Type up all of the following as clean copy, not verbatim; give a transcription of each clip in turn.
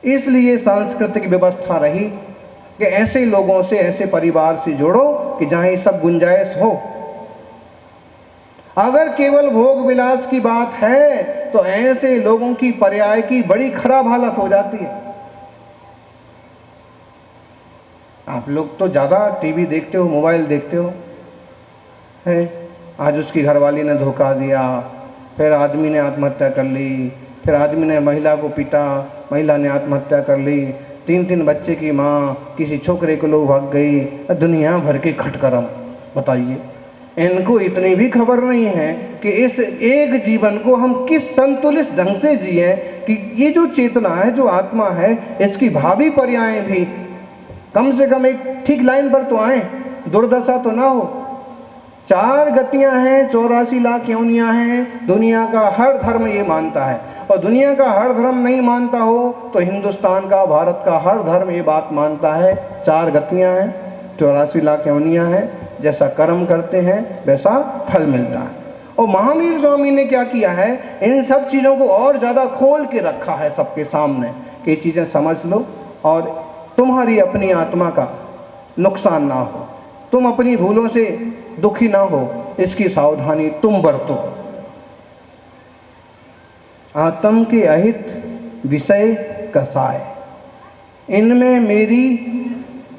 इसलिए सांस्कृतिक व्यवस्था रही कि ऐसे लोगों से, ऐसे परिवार से जोड़ो कि जहां ये सब गुंजाइश हो। अगर केवल भोग विलास की बात है तो ऐसे लोगों की पर्याय की बड़ी खराब हालत हो जाती है। आप लोग तो ज्यादा टीवी देखते हो, मोबाइल देखते हो, है? आज उसकी घरवाली ने धोखा दिया, फिर आदमी ने आत्महत्या कर ली, फिर आदमी ने महिला को पीटा, महिला ने आत्महत्या कर ली, 3 बच्चे की माँ किसी छोकरे को लो भाग गई, दुनिया भर के खटकरम। बताइए, इनको इतनी भी खबर नहीं है कि इस एक जीवन को हम किस संतुलित ढंग से जिए, कि ये जो चेतना है, जो आत्मा है, इसकी भावी पर्याय भी कम से कम एक ठीक लाइन पर तो आए, दुर्दशा तो ना हो। 4 गतियां हैं, 84 लाख योनियां हैं, दुनिया का हर धर्म ये मानता है। और दुनिया का हर धर्म नहीं मानता हो तो हिंदुस्तान का, भारत का हर धर्म ये बात मानता है, 4 गतियां हैं, 84 लाख योनियां हैं, जैसा कर्म करते हैं वैसा फल मिलता है। और महावीर स्वामी ने क्या किया है, इन सब चीज़ों को और ज़्यादा खोल के रखा है सबके सामने कि ये चीज़ें समझ लो और तुम्हारी अपनी आत्मा का नुकसान ना हो, तुम अपनी भूलों से दुखी ना हो, इसकी सावधानी तुम बरतो। आत्म के अहित विषय कसाय, इनमें मेरी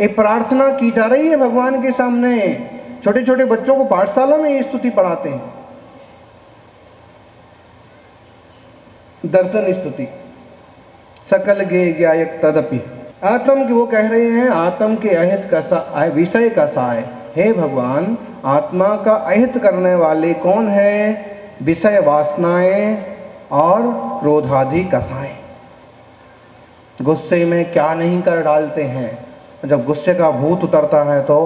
एक प्रार्थना की जा रही है भगवान के सामने। छोटे छोटे बच्चों को पाठशाला में ये स्तुति पढ़ाते हैं, दर्शन स्तुति, सकल गे गायक तदपि। आत्म की वो कह रहे हैं, आत्म के अहित कसाय विषय कसाय। हे भगवान, आत्मा का अहित करने वाले कौन है? विषय वासनाएं और क्रोधादि कसाएं। गुस्से में क्या नहीं कर डालते हैं, जब गुस्से का भूत उतरता है तो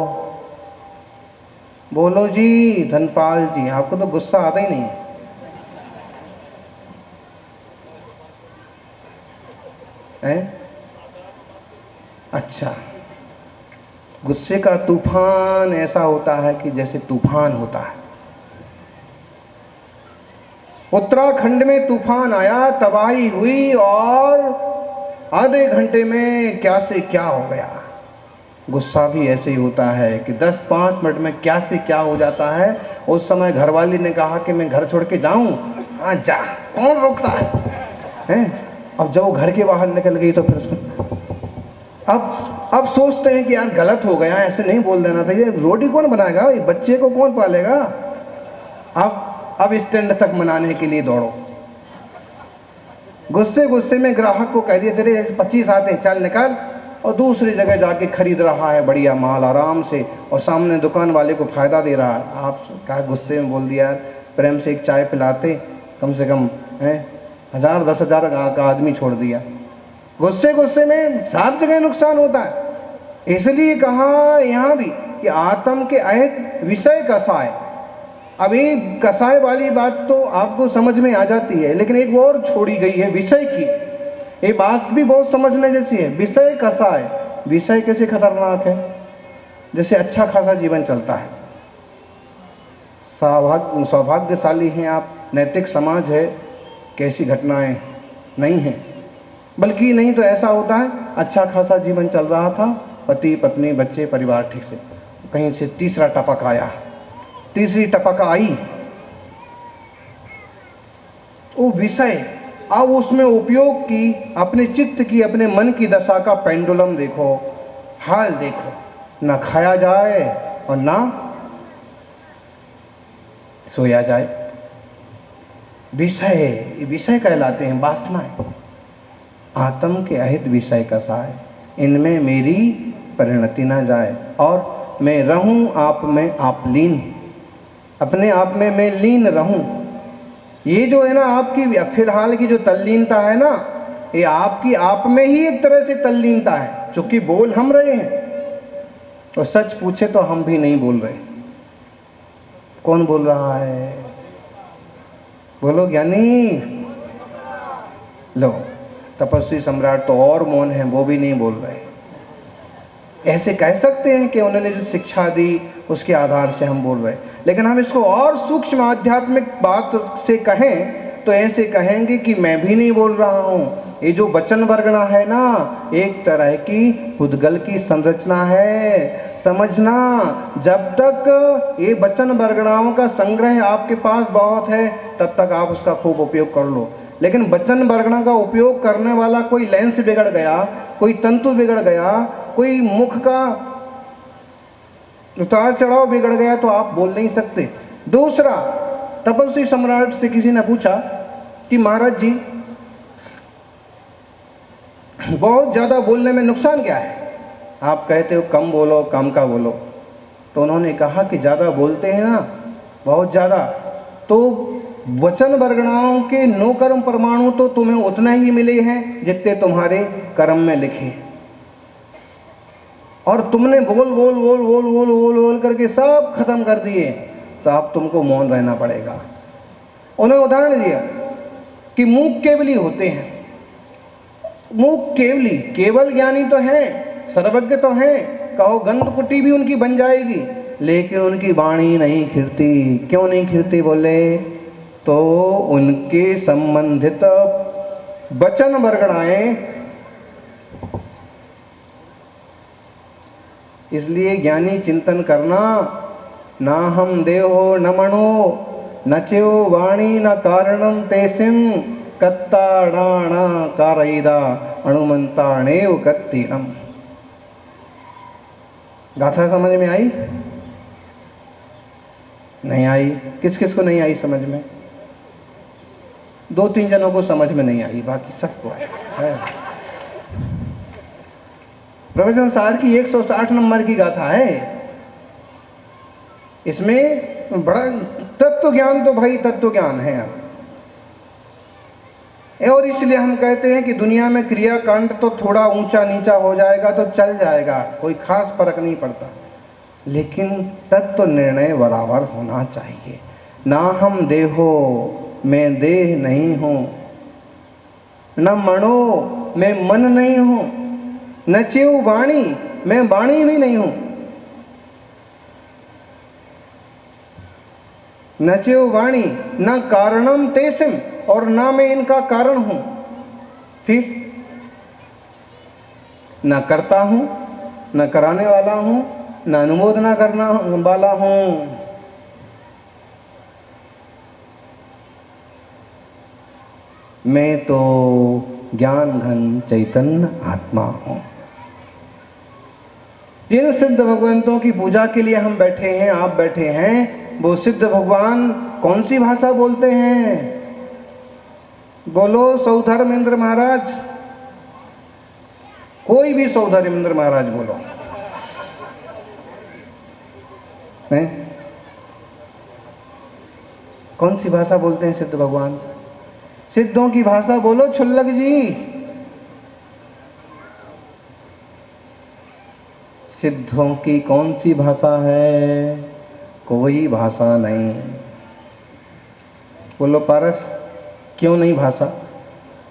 बोलो जी धनपाल जी, आपको तो गुस्सा आता ही नहीं है? अच्छा, गुस्से का तूफान ऐसा होता है कि जैसे तूफान होता है। उत्तराखंड में तूफान आया, तबाही हुई और आधे घंटे में क्या से क्या हो गया। गुस्सा भी ऐसे ही होता है कि 10-5 मिनट में क्या से क्या हो जाता है। उस समय घरवाली ने कहा कि मैं घर छोड़ के जाऊं, हाँ जा, कौन रोकता है? अब जब वो घर के बाहर निकल गई तो फिर अब सोचते हैं कि यार गलत हो गया, ऐसे नहीं बोल देना था, ये रोटी कौन बनाएगा, ये बच्चे को कौन पालेगा। अब स्टैंड तक मनाने के लिए दौड़ो। गुस्से में ग्राहक को कह दिया तेरे 25 आते हैं, चल निकाल, और दूसरी जगह जाके खरीद रहा है बढ़िया माल आराम से, और सामने दुकान वाले को फायदा दे रहा है। आप क्या गुस्से में बोल दिया, प्रेम से एक चाय पिलाते, कम से कम 1000-10,000 का आदमी छोड़ दिया। गुस्से में सब जगह नुकसान होता है। इसलिए कहा यहाँ भी कि आत्म के अहित विषय कसाय। अभी कसाय वाली बात तो आपको समझ में आ जाती है, लेकिन एक और छोड़ी गई है विषय की। ये बात भी बहुत समझने जैसी है। विषय कसाय, विषय कैसे खतरनाक है, जैसे अच्छा खासा जीवन चलता है, सौभाग्यशाली हैं आप, नैतिक समाज है, कैसी घटनाएं नहीं हैं। बल्कि नहीं तो ऐसा होता है, अच्छा खासा जीवन चल रहा था, पति पत्नी बच्चे परिवार ठीक से, कहीं से तीसरा टपक आया, तीसरी टपक आई, वो विषय, अब उसमें उपयोग की, अपने चित्त की, अपने मन की दशा का पेंडुलम देखो, हाल देखो, ना खाया जाए और ना सोया जाए। विषय कहलाते हैं वासनाएं। आत्म के अहित विषय कसाय, इनमें मेरी परिणति ना जाए और मैं रहूं आप में आप लीन, अपने आप में मैं लीन रहूं। ये जो है ना आपकी फिलहाल की जो तल्लीनता है ना, ये आपकी आप में ही एक तरह से तल्लीनता है, चूंकि बोल हम रहे हैं। तो सच पूछे तो हम भी नहीं बोल रहे। कौन बोल रहा है? बोलो ज्ञानी। लो, तपस्वी सम्राट तो और मौन है, वो भी नहीं बोल रहे। ऐसे कह सकते हैं कि उन्होंने जो शिक्षा दी उसके आधार से हम बोल रहे, लेकिन हम इसको और सूक्ष्म आध्यात्मिक बात से कहें तो ऐसे कहेंगे कि मैं भी नहीं बोल रहा हूँ। ये जो वचन वर्गणा है ना, एक तरह की पुद्गल की संरचना है। समझना, जब तक ये वचन वर्गणाओं का संग्रह आपके पास बहुत है तब तक आप उसका खूब उपयोग कर लो। लेकिन वचन वर्गणा का उपयोग करने वाला कोई लेंस बिगड़ गया, कोई तंतु बिगड़ गया, कोई मुख का उतार चढ़ाव बिगड़ गया तो आप बोल नहीं सकते। दूसरा, तपस्वी सम्राट से किसी ने पूछा कि महाराज जी, बहुत ज्यादा बोलने में नुकसान क्या है? आप कहते हो कम बोलो, कम का बोलो। तो उन्होंने कहा कि ज्यादा बोलते हैं ना, बहुत ज्यादा, तो वचन वर्गणाओं के 9 कर्म परमाणु तो तुम्हें उतना ही मिले हैं जितने तुम्हारे कर्म में लिखे, और तुमने बोल बोल बोल बोल बोल बोल बोल करके सब खत्म कर दिए, तो अब तुमको मौन रहना पड़ेगा। उन्होंने उदाहरण दिया कि मूक केवली होते हैं। मूक केवली, केवल ज्ञानी तो हैं, सर्वज्ञ तो हैं, कहो गंध कुटी भी उनकी बन जाएगी, लेकिन उनकी वाणी नहीं खिरती। क्यों नहीं खिरती बोले? तो उनके संबंधित वचन वर्गणाएं, इसलिए ज्ञानी चिंतन करना, ना हम देहो न मनो न च्यो वाणी न कारणम तेसिम कत्ताड़ाणा कारईदा अणुमंताणेव कत्तीरम। गाथा समझ में आई? नहीं आई? किस किस को नहीं आई समझ में? 2-3 जनों को समझ में नहीं आई, बाकी सबको है। प्रवचन सार की 160 नंबर की गाथा है। इसमें बड़ा तत्व ज्ञान, तो भाई तत्व ज्ञान है। और इसलिए हम कहते हैं कि दुनिया में क्रियाकांड तो थोड़ा ऊंचा नीचा हो जाएगा तो चल जाएगा, कोई खास फर्क नहीं पड़ता, लेकिन तत्व निर्णय बराबर होना चाहिए। ना हम देहो, मैं देह नहीं हूं, न मनो, मैं मन नहीं हूं, न च्यो वाणी, मैं वाणी भी नहीं हूं, न च्यो वाणी, न कारणम तेसिम, और ना मैं इनका कारण हूं। फिर न करता हूं, न कराने वाला हूं, न अनुमोदना करना वाला हूं। मैं तो ज्ञान घन चैतन्य आत्मा हूं। जिन सिद्ध भगवंतों की पूजा के लिए हम बैठे हैं, आप बैठे हैं, वो सिद्ध भगवान कौन सी भाषा बोलते हैं? बोलो सौधर्मेंद्र महाराज, कोई भी सौधर्मेंद्र महाराज बोलो, हैं? कौन सी भाषा बोलते हैं सिद्ध भगवान? सिद्धों की भाषा बोलो छुल्लक जी। सिद्धों की कौन सी भाषा है? कोई भाषा नहीं। बोलो पारस, क्यों नहीं भाषा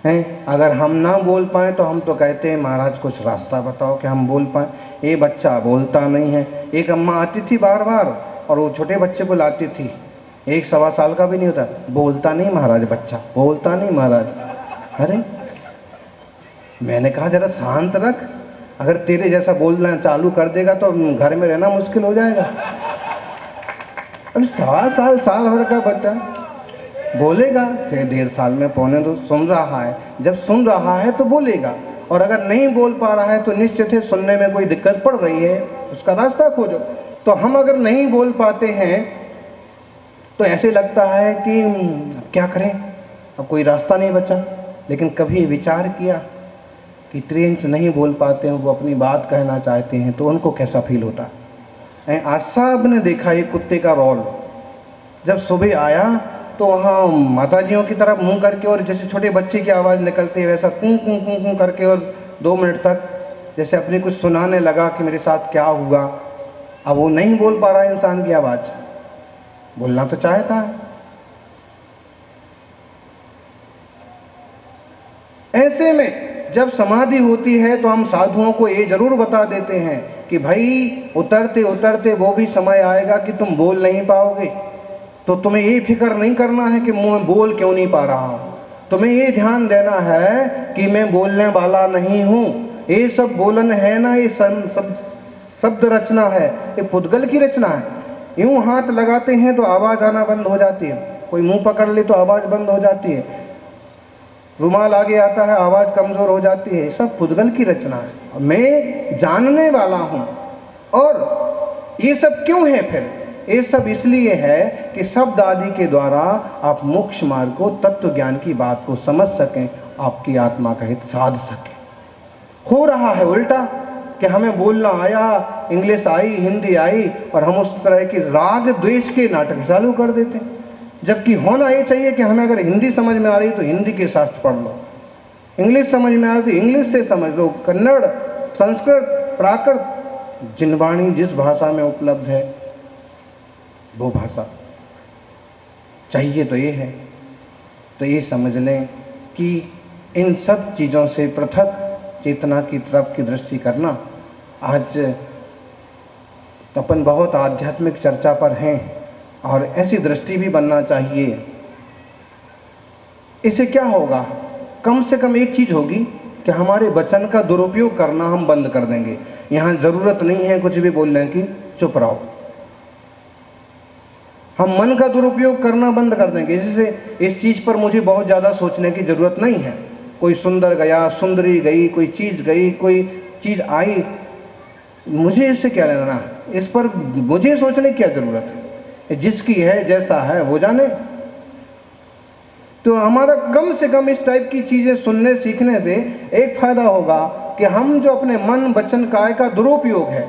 है? अगर हम ना बोल पाए तो हम तो कहते हैं महाराज कुछ रास्ता बताओ कि हम बोल पाए। ये बच्चा बोलता नहीं है। एक अम्मा आती थी बार बार और वो छोटे बच्चे को लाती थी, 1-1.25 साल का भी नहीं होता, बोलता नहीं महाराज बच्चा, बोलता नहीं महाराज। अरे मैंने कहा जरा शांत रख, अगर तेरे जैसा बोलना चालू कर देगा तो घर में रहना मुश्किल हो जाएगा। अरे 7 साल भर का बच्चा बोलेगा, से 1.5 साल में 1.25 सुन रहा है, जब सुन रहा है तो बोलेगा, और अगर नहीं बोल पा रहा है तो निश्चित है सुनने में कोई दिक्कत पड़ रही है, उसका रास्ता खोजो। तो हम अगर नहीं बोल पाते हैं तो ऐसे लगता है कि क्या करें, अब कोई रास्ता नहीं बचा। लेकिन कभी विचार किया कि ट्रेन से नहीं बोल पाते हैं, वो अपनी बात कहना चाहते हैं, तो उनको कैसा फील होता है? आज साहब ने देखा एक कुत्ते का रोल, जब सुबह आया तो वहाँ माताजियों की तरफ मुंह करके, और जैसे छोटे बच्चे की आवाज़ निकलती है वैसा कूं कूं कूं कूं करके, और 2 मिनट तक जैसे अपने कुछ सुनाने लगा कि मेरे साथ क्या हुआ। अब वो नहीं बोल पा रहा है, इंसान की आवाज़, बोलना तो चाहता है। ऐसे में जब समाधि होती है तो हम साधुओं को ये जरूर बता देते हैं कि भाई उतरते उतरते वो भी समय आएगा कि तुम बोल नहीं पाओगे, तो तुम्हें ये फिक्र नहीं करना है कि मैं बोल क्यों नहीं पा रहा हूँ, तुम्हें ये ध्यान देना है कि मैं बोलने वाला नहीं हूँ। ये सब बोलन है ना, ये सब शब्द रचना है, ये पुद्गल की रचना है। यूं हाथ लगाते हैं तो आवाज़ आना बंद हो जाती है, कोई मुंह पकड़ ले तो आवाज़ बंद हो जाती है, रुमाल आगे आता है आवाज़ कमज़ोर हो जाती है, सब पुद्गल की रचना है। मैं जानने वाला हूँ। और ये सब क्यों है फिर? ये सब इसलिए है कि शब्द आदि के द्वारा आप मोक्ष मार्ग को, तत्व ज्ञान की बात को समझ सकें, आपकी आत्मा का हित साध सकें। हो रहा है उल्टा कि हमें बोलना आया, इंग्लिश आई, हिंदी आई, और हम उस तरह की राग द्वेष के नाटक चालू कर देते हैं। जबकि होना ये चाहिए कि हमें अगर हिंदी समझ में आ रही तो हिंदी के शास्त्र पढ़ लो, इंग्लिश समझ में आ रही तो इंग्लिश से समझ लो, कन्नड़, संस्कृत, प्राकृत, जिनवाणी जिस भाषा में उपलब्ध है वो भाषा चाहिए। तो ये है, तो ये समझ लें कि इन सब चीज़ों से पृथक चेतना की तरफ की दृष्टि करना। आज अपन बहुत आध्यात्मिक चर्चा पर हैं और ऐसी दृष्टि भी बनना चाहिए। इससे क्या होगा? कम से कम एक चीज़ होगी कि हमारे वचन का दुरुपयोग करना हम बंद कर देंगे। यहाँ ज़रूरत नहीं है कुछ भी बोलने की, चुप रहो। हम मन का दुरुपयोग करना बंद कर देंगे। इससे इस चीज़ पर मुझे बहुत ज़्यादा सोचने की ज़रूरत नहीं है। कोई सुंदर गया, सुंदरी गई, कोई चीज़ गई, कोई चीज़ आई, मुझे इससे क्या लेना है? इस पर मुझे सोचने की क्या ज़रूरत है? जिसकी है जैसा है वो जाने। तो हमारा कम से कम इस टाइप की चीज़ें सुनने सीखने से एक फ़ायदा होगा कि हम जो अपने मन वचन काय का दुरुपयोग है,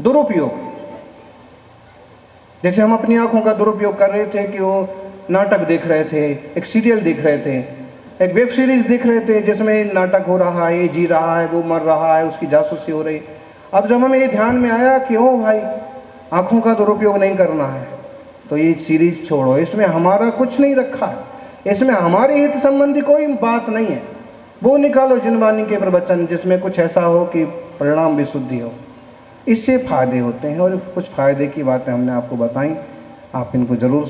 दुरुपयोग, जैसे हम अपनी आंखों का दुरुपयोग कर रहे थे कि वो नाटक देख रहे थे, एक सीरियल देख रहे थे, एक वेब सीरीज देख रहे थे जिसमें नाटक हो रहा है, ये जी रहा है, वो मर रहा है, उसकी जासूसी हो रही। अब जब हमें ये ध्यान में आया कि ओ भाई आंखों का दुरुपयोग नहीं करना है, तो ये सीरीज छोड़ो, इसमें हमारा कुछ नहीं रखा है, इसमें हमारे हित संबंधी कोई बात नहीं है। वो निकालो जिनवाणी के प्रवचन जिसमें कुछ ऐसा हो कि परिणाम विशुद्धि हो। इससे फायदे होते हैं और कुछ फायदे की बातें हमने आपको बताई, आप इनको जरूर